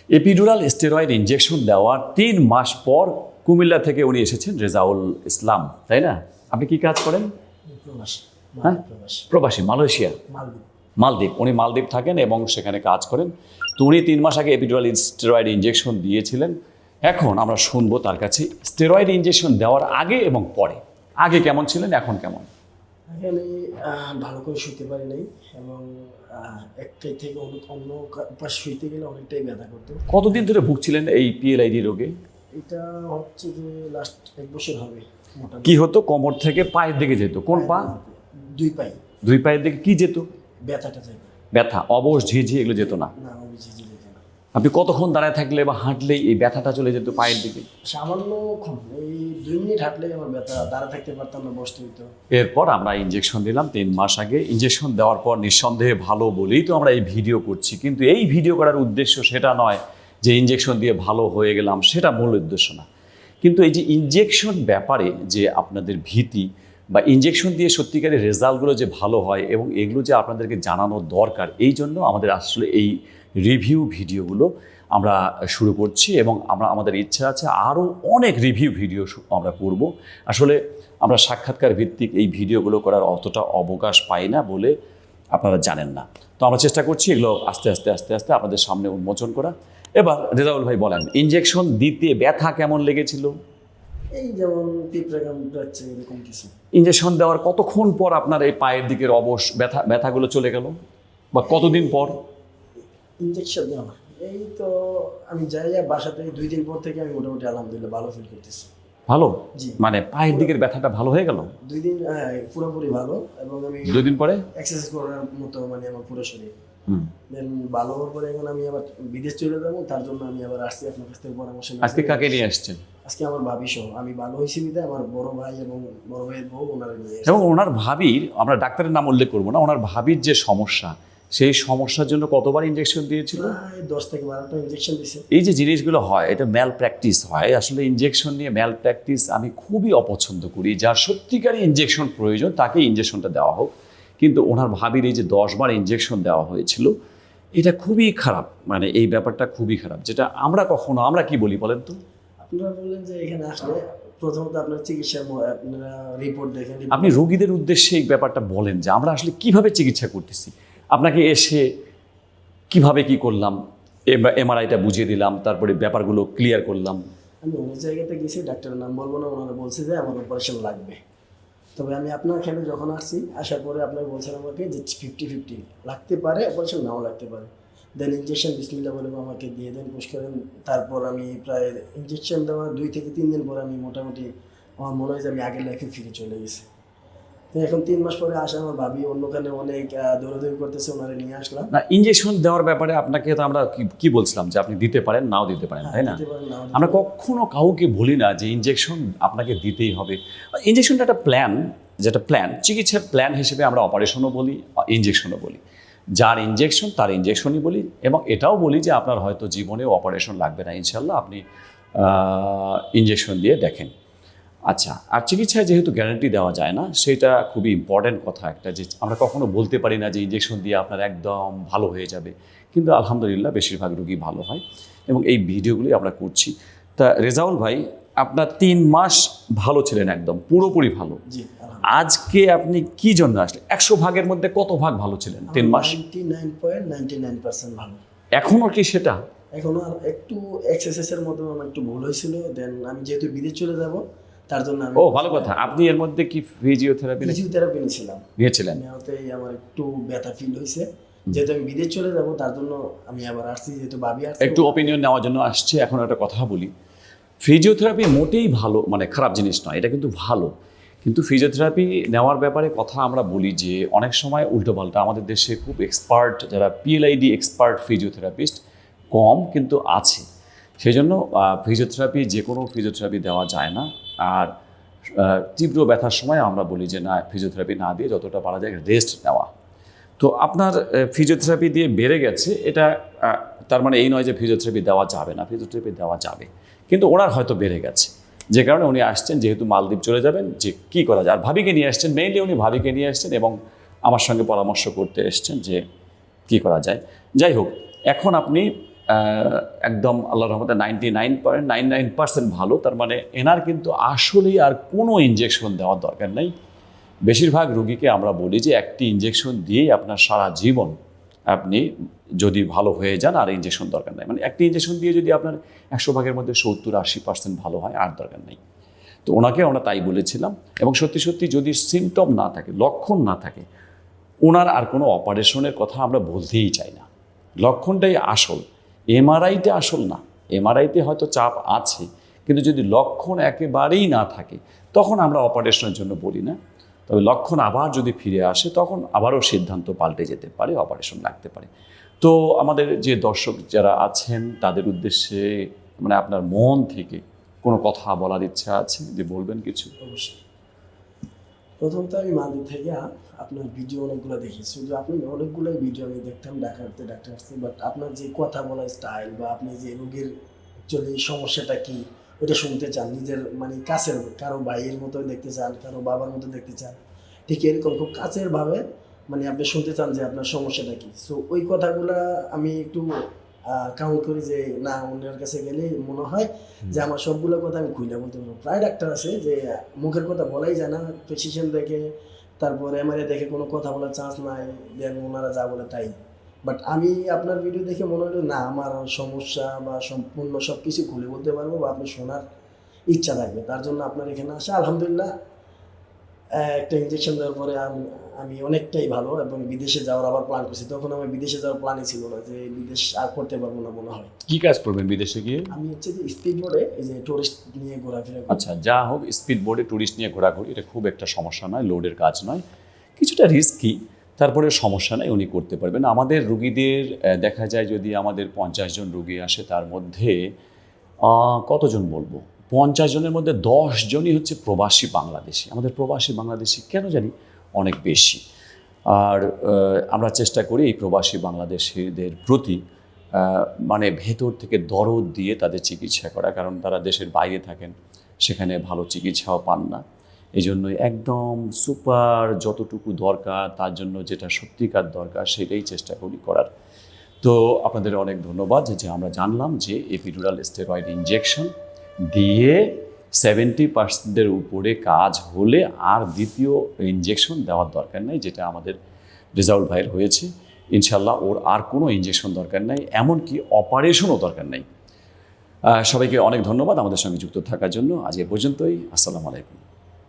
Epidural steroid injection দেওয়ার 3 মাস পর কুমিল্লা থেকে উনি এসেছেন, রেজাউল ইসলাম, তাই না? আপনি কি কাজ করেন? হ্যাঁ, প্রবাসী, মালয়েশিয়া, মালদ্বীপ। উনি মালদ্বীপ থাকেন এবং সেখানে কাজ করেন। তো উনি 3 মাস আগে এপিডুরাল স্টেরয়েড ইনজেকশন দিয়েছিলেন। এখন আমরা শুনবো তার কাছে স্টেরয়েড ইনজেকশন দেওয়ার আগে এবং পরে। আগে কেমন ছিলেন, এখন কেমন? এখানে ভালো করে শুতে পারি নাই এবং একটাই থেকে অন্য পাশ শুইতে গেলে অনেকটাই ব্যথা করতো। কতদিন ধরে ভুগছিলেন এই পিএলআইডি রোগে? এটা হচ্ছে যে লাস্ট 1 বছর হবে। কি হতো? কোমর থেকে পায়ের দিকে যেত? কোন পা? 2 পাই। 2 পায়ের দিকে কি যেত? ব্যথাটা যেত। ব্যথা, অবশ, ঝিঝি এগুলো যেত না? না, অভিযোগ যেত না। আপনি কতক্ষণ দাঁড়ায় থাকলে বা হাঁটলেই এই ব্যথাটা চলে যেত পায়ের দিকে? সামান্যক্ষণ, এই 2 মিনিট হাঁটলেই আমার ব্যথা, দাঁড়া থাকতে পারতাম না, বসতে হইতো। এরপর আমরা ইনজেকশন দিলাম 3 মাস আগে। ইনজেকশন দেওয়ার পর নিঃসন্দেহে ভালো বলেই তো আমরা এই ভিডিও করছি, কিন্তু এই ভিডিও করার উদ্দেশ্য সেটা নয় যে ইনজেকশন দিয়ে ভালো হয়ে গেলাম, সেটা মূল উদ্দেশ্য না। কিন্তু এই যে ইনজেকশন ব্যাপারে যে আপনাদের ভীতি বা ইনজেকশন দিয়ে সত্যিকারের রেজাল্টগুলো যে ভালো হয় এবং এগুলো যে আপনাদেরকে জানানো দরকার, এই জন্য আমাদের আসলে এই রিভিউ ভিডিওগুলো আমরা শুরু করছি এবং আমাদের ইচ্ছা আছে আরও অনেক রিভিউ ভিডিও আমরা করব। আসলে আমরা সাক্ষাৎকার ভিত্তিক এই ভিডিওগুলো করার অতটা অবকাশ পাই না বলে আপনারা জানেন না। তো আমরা চেষ্টা করছি এগুলো আস্তে আস্তে আস্তে আস্তে আপনাদের সামনে উন্মোচন করা। এবার রেজাউল ভাই বলেন, ইনজেকশন দিতে ব্যথা কেমন লেগেছিল? এই যেমন পিঁপড়া কামড়াচ্ছে এরকম কিছু। ইনজেকশন দেওয়ার কতক্ষণ পর আপনার এই পায়ের দিকের ব্যথাগুলো চলে গেল, বা কতদিন পর? ইনজেকশন দেওয়া এই তো আমি যাই বাসাতে 2 দিন পর থেকে আমি মোটামুটি আলহামদুলিল্লাহ ভালো ফিল করতেছি। ভালো? জি। মানে পায়ের দিকের ব্যথাটা ভালো হয়ে গেল 2 দিন, পুরোপুরি ভালো। এবং আমি 2 দিন পরে এক্সারসাইজ করার মতো মানে আমার পুরো শরীর। দেন ভালো হওয়ার পরে এখন আমি আবার বিদেশ চলে যাবো, তার জন্য আমি আবার আসছি আপনার কাছ থেকে পরামর্শ নিতে। আজকে কাকে নিয়ে আসছেন? আজকে আমার ভাবি সহ, আমি ভালো হয়েছি বিধায় আমার বড় ভাই এবং বড় ভাইয়ের বউ ওনারা নিয়ে এবং ওনার ভাবির, আমরা ডাক্তারের নাম উল্লেখ করবো না, ওনার ভাবির যে সমস্যা, সেই সমস্যার জন্য কতবার ইনজেকশন দিয়েছিল? 10 থেকে 12টা ইনজেকশন দিছে। এই যে জিনিসগুলো হয়, এটা ম্যাল প্র্যাকটিস হয়। আসলে ইনজেকশন নিয়ে ম্যাল প্র্যাকটিস আমি খুবই অপছন্দ করি। যার সত্যিকারই ইনজেকশন প্রয়োজন তাকে ইনজেকশনটা দেওয়া হোক, কিন্তু ওনার ভাবির এই যে 10 বার ইনজেকশন দেওয়া হয়েছিল, এটা খুবই খারাপ। মানে এই ব্যাপারটা খুবই খারাপ, যেটা আমরা কি বলি বলেন তো? আপনারা বললেন যে এখানে আসলে প্রথমত আপনার চিকিৎসা আপনারা রিপোর্ট দেখেন। আপনি রোগীদের উদ্দেশ্যে এই ব্যাপারটা বলেন যে আমরা আসলে কিভাবে চিকিৎসা করতেছি। আপনাকে এসে কিভাবে কি করলাম, এমআরআইটা বুঝিয়ে দিলাম, তারপরে ব্যাপারগুলো ক্লিয়ার করলাম। আমি অনেক জায়গাতে গেছি, ডাক্তারের নাম বলবো না, ওনারা বলছে যে আমার অপারেশন লাগবে। তবে আমি আপনার এখানে যখন আসছি, আসার পরে আপনার বলছেন আমাকে যে 50-50 লাগতে পারে, অপারেশন নাও লাগতে পারে। দেন ইনজেকশন বিসমিল্লাহ বলে আমাকে দিয়ে দেন, পুশ করেন। তারপর আমি প্রায় ইনজেকশন দেওয়া 2 থেকে 3 দিন পর আমি মোটামুটি আমার মনে হয় যে আমি আগের লাইফে ফিরে চলে গেছি। তো এখন 3 মাস পরে আসা আমার ভাবি অন্যখানে অনেক দৌড়াদৌড়ি করতেছে, ওনারা নিয়ে আসলাম। না, ইনজেকশন দেওয়ার ব্যাপারে আপনাকে তো আমরা কি বলছিলাম যে আপনি দিতে পারেন, নাও দিতে পারেন, তাই না? আমরা কখনো কাউকে বলি না যে ইনজেকশন আপনাকে দিতেই হবে। ইনজেকশনটা একটা প্ল্যান, যেটা প্ল্যান, চিকিৎসার প্ল্যান হিসেবে আমরা অপারেশনও বলি, ইনজেকশনও বলি। যার ইনজেকশন তার ইনজেকশনই বলি, এবং এটাও বলি যে আপনার হয়তো জীবনেও অপারেশন লাগবে না, ইনশাল্লাহ আপনি ইনজেকশন দিয়ে দেখেন। আচ্ছা, আর চিকিৎসায় যেহেতু গ্যারান্টি দেওয়া যায় না, সেটা খুবই ইম্পর্ট্যান্ট কথা একটা, যে আমরা কখনো বলতে পারি না যে ইনজেকশন দিয়ে আপনার একদম ভালো হয়ে যাবে, কিন্তু আলহামদুলিল্লাহ বেশিরভাগ রোগী ভালো হয় এবং এই ভিডিওগুলি আমরা করছি। তা রেজাউল ভাই, আপনার 3 মাস ভালো ছিলেন, একদম পুরোপুরি ভালো। আজকে আপনি কি জন্য আসলেন? 100 ভাগের মধ্যে কত ভাগ ভালো ছিলেন 3 মাস? 99.99% ভালো। এখনও কি সেটা? এখনো একটু এক্সারসাইজের মধ্যে আমার একটু ভুল হয়েছিল। দেন আমি যেহেতু বিদেশ চলে যাব, তার জন্য আমি ভালো কথা। আপনি এর মধ্যে কি ফিজিওথেরাপি নিয়েছিলাম? নিয়েছিলেন? নেওয়াতেই আমার একটু ব্যথা ফিল হয়েছে। যেহেতু আমি বিদেশ চলে যাব, তার জন্য আমি আবার আসছি, যেহেতু ভাবি আসছে, একটু ওপিনিয়ন নেওয়ার জন্য আসছে। এখন একটা কথা বলি, ফিজিওথেরাপি মোটেই ভালো, মানে খারাপ জিনিস নয়, এটা কিন্তু ভালো। কিন্তু ফিজিওথেরাপি নেওয়ার ব্যাপারে কথা আমরা বলি যে অনেক সময় উল্টোপাল্টা। আমাদের দেশে খুব এক্সপার্ট, যারা পিএলআইডি এক্সপার্ট ফিজিওথেরাপিস্ট কম, কিন্তু আছে। সেই জন্য ফিজিওথেরাপি, যে কোনো ফিজিওথেরাপি দেওয়া যায় না। আর তীব্র ব্যথার সময় আমরা বলি যে না, ফিজিওথেরাপি না দিয়ে যতটা পারা যায় রেস্ট নেওয়া। তো আপনার ফিজিওথেরাপি দিয়ে বেড়ে গেছে, এটা তার মানে এই নয় যে ফিজিওথেরাপি দেওয়া যাবে না, ফিজিওথেরাপি দেওয়া যাবে, কিন্তু ওনার হয়তো বেড়ে গেছে, যে কারণে উনি আসছেন। যেহেতু মালদ্বীপ চলে যাবেন, যে কী করা যায়। আর ভাবিকে নিয়ে আসছেন, মেইনলি উনি ভাবিকে নিয়ে আসছেন এবং আমার সঙ্গে পরামর্শ করতে এসছেন যে কী করা যায়। যাই হোক, এখন আপনি একদম আল্লাহর রহমতে 99.99% ভালো। তার মানে এনার কিন্তু আসলেই আর কোনো ইনজেকশন দেওয়ার দরকার নেই। বেশিরভাগ রুগীকে আমরা বলি যে একটি ইনজেকশন দিয়েই আপনার সারা জীবন আপনি যদি ভালো হয়ে যান, আর ইনজেকশন দরকার নেই। মানে একটি ইনজেকশন দিয়ে যদি আপনার 100 ভাগের মধ্যে 70-80% ভালো হয়, আর দরকার নেই। তো ওনাকে আমরা তাই বলেছিলাম। এবং সত্যি সত্যি যদি সিমটম না থাকে, লক্ষণ না থাকে, ওনার আর কোনো অপারেশনের কথা আমরা বলতেই চাই না। লক্ষণটাই আসল, এমআরআইতে আসল না। এমআরআইতে হয়তো চাপ আছে, কিন্তু যদি লক্ষণ একেবারেই না থাকে তখন আমরা অপারেশনের জন্য বলি না। তবে লক্ষণ আবার যদি ফিরে আসে তখন আবারও সিদ্ধান্ত পাল্টে যেতে পারে, অপারেশন লাগতে পারে। তো আমাদের যে দর্শক যারা আছেন তাদের উদ্দেশ্যে মানে আপনার মন থেকে কোনো কথা বলার ইচ্ছা আছে, যে বলবেন কিছু? অবশ্যই। প্রথমত আমি মালদ্বীপ থেকে আপনার ভিডিও অনেকগুলো দেখি, শুধু আপনি অনেকগুলোই ভিডিও আমি দেখতাম ডাক্তারতে ডাক্তার আসছে, বাট আপনার যে কথা বলার স্টাইল বা আপনি যে রোগীর অ্যাকচুয়ালি সমস্যাটা কি ওটা শুনতে চান, নিজের মানে কাছের কারো ভাইয়ের মতো দেখতে চান, কারো বাবার মতো দেখতে চান, ঠিক এরকম খুব কাছের ভাবে মানে আপনি শুনতে চান যে আপনার সমস্যাটা কি। সো ওই কথাগুলা আমি একটু কাউন্ট করি যে না, অন্যের কাছে গেলে মনে হয় যে আমার সবগুলো কথা আমি খুলে বলতে পারবো। প্রায় ডাক্তার আছে যে মুখের কথা বলাই যায় না, প্রেসক্রিপশন দেখে তারপর এমআরআই দেখে কোনো কথা বলার চান্স নাই, দেন ওনারা যা বলে তাই। বাট আমি আপনার ভিডিও দেখে মনে হলো না, আমার সমস্যা বা সম্পূর্ণ সব কিছু খুলে বলতে পারবো বা আপনি শোনার ইচ্ছা থাকবে, তার জন্য আপনার এখানে আসা। আলহামদুলিল্লাহ একটা ইঞ্জেকশন দেওয়ার পরে আমি অনেকটাই ভালো, এবং বিদেশে যাওয়ার আবার প্ল্যান করছি। তখন আমার বিদেশে যাওয়ার প্ল্যানই ছিল না, যে বিদেশ আর করতে পারবো না মনে হয়। কি কাজ করবেন বিদেশে গিয়ে? আমি হচ্ছে যে স্পিড বোর্ডে এই যে টুরিস্ট নিয়ে ঘোরাফেরা করি। আচ্ছা, যা হোক, স্পিড বোর্ডে ট্যুরিস্ট নিয়ে ঘোরাঘুরি এটা খুব একটা সমস্যা নয়, লোডের কাজ নয়, কিছুটা রিস্কি, তারপরে সমস্যা নাই, উনি করতে পারবেন। আমাদের রুগীদের দেখা যায় যদি আমাদের 50 জন রুগী আসে, তার মধ্যে কতজন বলবো, 50 জনের মধ্যে 10 জনই হচ্ছে প্রবাসী বাংলাদেশি। আমাদের প্রবাসী বাংলাদেশি কেন জানি অনেক বেশি। আর আমরা চেষ্টা করি এই প্রবাসী বাংলাদেশিদের প্রতি মানে ভেতর থেকে দরদ দিয়ে তাদের চিকিৎসা করা, কারণ তারা দেশের বাইরে থাকেন, সেখানে ভালো চিকিৎসাও পান না। এই জন্যই একদম সুপার যতটুকু দরকার, তার জন্য যেটা সত্যিকার দরকার সেটাই চেষ্টা করি করার। তো আপনাদের অনেক ধন্যবাদ যে আমরা জানলাম যে এপিডুরাল স্টেরয়েড ইনজেকশন দিয়ে 70% উপরে কাজ হলে আর দ্বিতীয় ইনজেকশন দেওয়ার দরকার নেই, যেটা আমাদের রেজাউল ভাইয়ের হয়েছে। ইনশাল্লাহ ওর আর কোনো ইনজেকশন দরকার নেই, এমনকি অপারেশনও দরকার নেই। সবাইকে অনেক ধন্যবাদ আমাদের সঙ্গে যুক্ত থাকার জন্য। আজ এ পর্যন্তই। আসসালামু আলাইকুম।